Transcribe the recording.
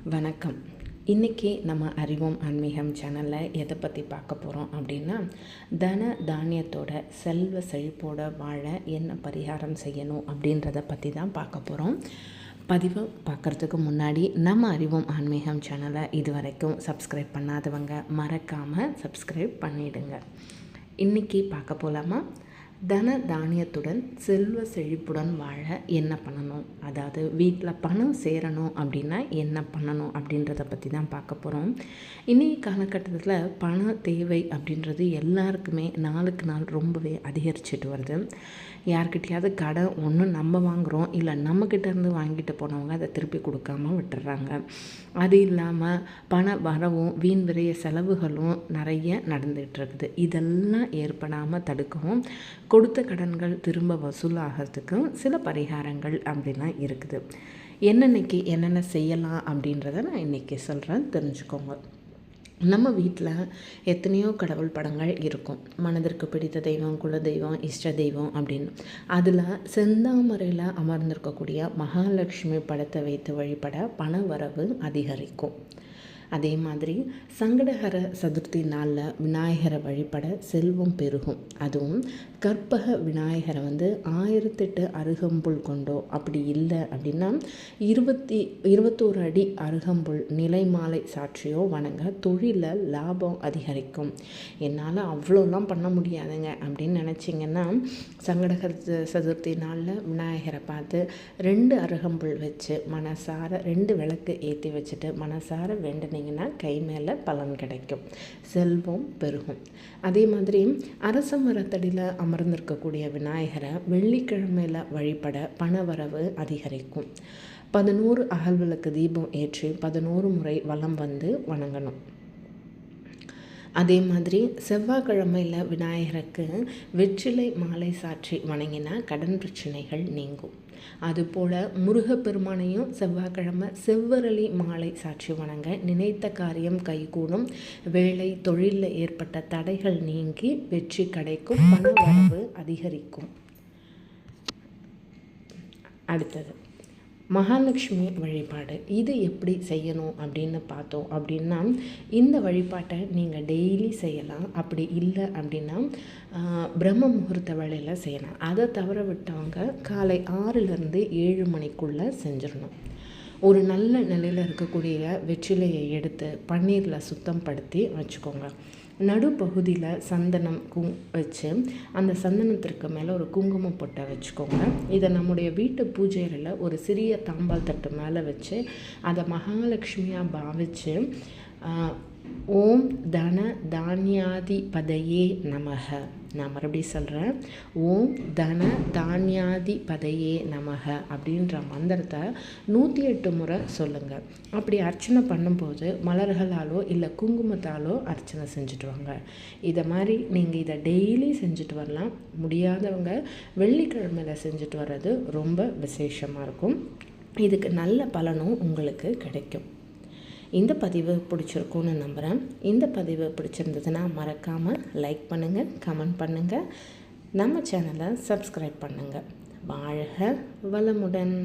வணக்கம். இன்றைக்கி நம்ம அறிவோம் ஆன்மீகம் சேனலில் எதை பற்றி பார்க்க போகிறோம் அப்படின்னா, தன தானியத்தோட செல்வ செழிப்போட வாழ என்ன பரிகாரம் செய்யணும் அப்படின்றத பற்றி தான் பார்க்க போகிறோம். பதிவை பார்க்குறதுக்கு முன்னாடி நம்ம அறிவோம் ஆன்மீகம் சேனலை இது வரைக்கும் சப்ஸ்கிரைப் பண்ணாதவங்க மறக்காமல் சப்ஸ்கிரைப் பண்ணிவிடுங்க. இன்றைக்கி பார்க்க போகலாமா? தன தானியத்துடன் செல்வ செழிப்புடன் வாழ என்ன பண்ணணும், அதாவது வீட்டில் பணம் சேரணும் அப்படின்னா என்ன பண்ணணும் அப்படின்றத பற்றி தான் பார்க்க போகிறோம். இன்றைக்கி காலகட்டத்தில் பண தேவை அப்படின்றது எல்லாருக்குமே நாளுக்கு நாள் ரொம்பவே அதிகரிச்சுட்டு வருது. யார்கிட்டையாவது கடன் ஒன்று நம்ம வாங்குகிறோம், இல்லை நம்மக்கிட்டேருந்து வாங்கிட்டு போனவங்க அதை திருப்பி கொடுக்காமல் விட்டுறாங்க. அது இல்லாமல் பண வரவும் வீண் விரைய செலவுகளும் நிறைய நடந்துகிட்ருக்குது. இதெல்லாம் ஏற்படாமல் தடுக்கவும் கொடுத்த கடன்கள் திரும்ப வசூலாகிறதுக்கும் சில பரிகாரங்கள் அப்படிலாம் இருக்குது. என்னென்ன செய்யலாம் அப்படின்றத நான் இன்றைக்கி சொல்கிறேன், தெரிஞ்சுக்கோங்க. நம்ம வீட்டில் எத்தனையோ கடவுள் படங்கள் இருக்கும். மனதிற்கு பிடித்த தெய்வம், குல தெய்வம், இஷ்ட தெய்வம் அப்படின்னு. அதில் செந்தாமரையில் அமர்ந்திருக்கக்கூடிய மகாலட்சுமி படத்தை வைத்து வழிபட பண வரவு அதிகரிக்கும். அதே மாதிரி சங்கடஹர சதுர்த்தி நாளில் விநாயகரை வழிபட செல்வம் பெருகும். அதுவும் கற்பக விநாயகரை 1008 அருகம்புல் கொண்டோ, அப்படி இல்லை அப்படின்னா 21 அடி அருகம்புல் நிலை மாலை சாட்சியோ வணங்க தொழிலில் லாபம் அதிகரிக்கும். என்னால் அவ்வளோலாம் பண்ண முடியாதுங்க அப்படின்னு நினச்சிங்கன்னா, சங்கடஹர சதுர்த்தி நாளில் விநாயகரை பார்த்து 2 அருகம்புல் வச்சு மனசார 2 விளக்கு ஏற்றி வச்சுட்டு மனசார வேண்டினீங்கன்னா கை மேலே பலன் கிடைக்கும், செல்வம் பெருகும். அதே மாதிரி அரச மரத்தடியில் அமர்ந்திருக்கக்கூடிய விநாயகரை வெள்ளிக்கிழமையில் வழிபட பணவரவு அதிகரிக்கும். 11 அகல்விளக்கு தீபம் ஏற்றி 11 முறை வலம் வந்து வணங்கணும். அதே மாதிரி செவ்வாய்க்கிழமையில் விநாயகருக்கு வெற்றிலை மாலை சாற்றி வணங்கினா கடன் பிரச்சனைகள் நீங்கும். அதுபோல் முருகப்பெருமானையும் செவ்வாய்க்கிழமை செவ்வரளி மாலை சாட்சி வணங்க நினைத்த காரியம் கைகூடும். வேலை தொழிலில் ஏற்பட்ட தடைகள் நீங்கி வெற்றி கிடைக்கும், பண வரவு அதிகரிக்கும். அடுத்தது மகாலட்சுமி வழிபாடு. இது எப்படி செய்யணும் அப்படின்னு பார்த்தோம் அப்படின்னா, இந்த வழிபாட்டை நீங்கள் டெய்லி செய்யலாம். அப்படி இல்லை அப்படின்னா பிரம்ம முகூர்த்த வேளையில் செய்யலாம். அதை தவற விட்டவங்க காலை 6லேருந்து 7 மணிக்குள்ளே செஞ்சிடணும். ஒரு நல்ல நிலையில் இருக்கக்கூடிய வெற்றிலையை எடுத்து பன்னீரில் சுத்தம் படுத்தி வச்சுக்கோங்க. நடுப்பகுதியில் சந்தனம் வச்சு அந்த சந்தனத்திற்கு மேலே ஒரு குங்குமம் பொட்டை வச்சுக்கோங்க. இதை நம்முடைய வீட்டு பூஜை அறையில் ஒரு சிறிய தாம்பால் தட்டு மேலே வச்சு அதை மகாலட்சுமியாக பாவித்து ஓம் தன தானியாதிபதையே நமக, நான் மறுபடியும் சொல்கிறேன், ஓம் தன தானியாதிபதையே நமக அப்படின்ற மந்திரத்தை 108 முறை சொல்லுங்கள். அப்படி அர்ச்சனை பண்ணும்போது மலர்களாலோ இல்லை குங்குமத்தாலோ அர்ச்சனை செஞ்சுட்டு வாங்க. இதை மாதிரி நீங்கள் இதை டெய்லி செஞ்சுட்டு வரலாம். முடியாதவங்க வெள்ளிக்கிழமையில் செஞ்சுட்டு வர்றது ரொம்ப விசேஷமாக இருக்கும். இதுக்கு நல்ல பலனும் உங்களுக்கு கிடைக்கும். இந்த பதிவு பிடிச்சிருக்குன்னு நம்புகிறேன். இந்த பதிவு பிடிச்சிருந்ததுன்னா மறக்காமல் லைக் பண்ணுங்கள், கமெண்ட் பண்ணுங்கள், நம்ம சேனலை சப்ஸ்கிரைப் பண்ணுங்கள். வாழ்க வளமுடன்.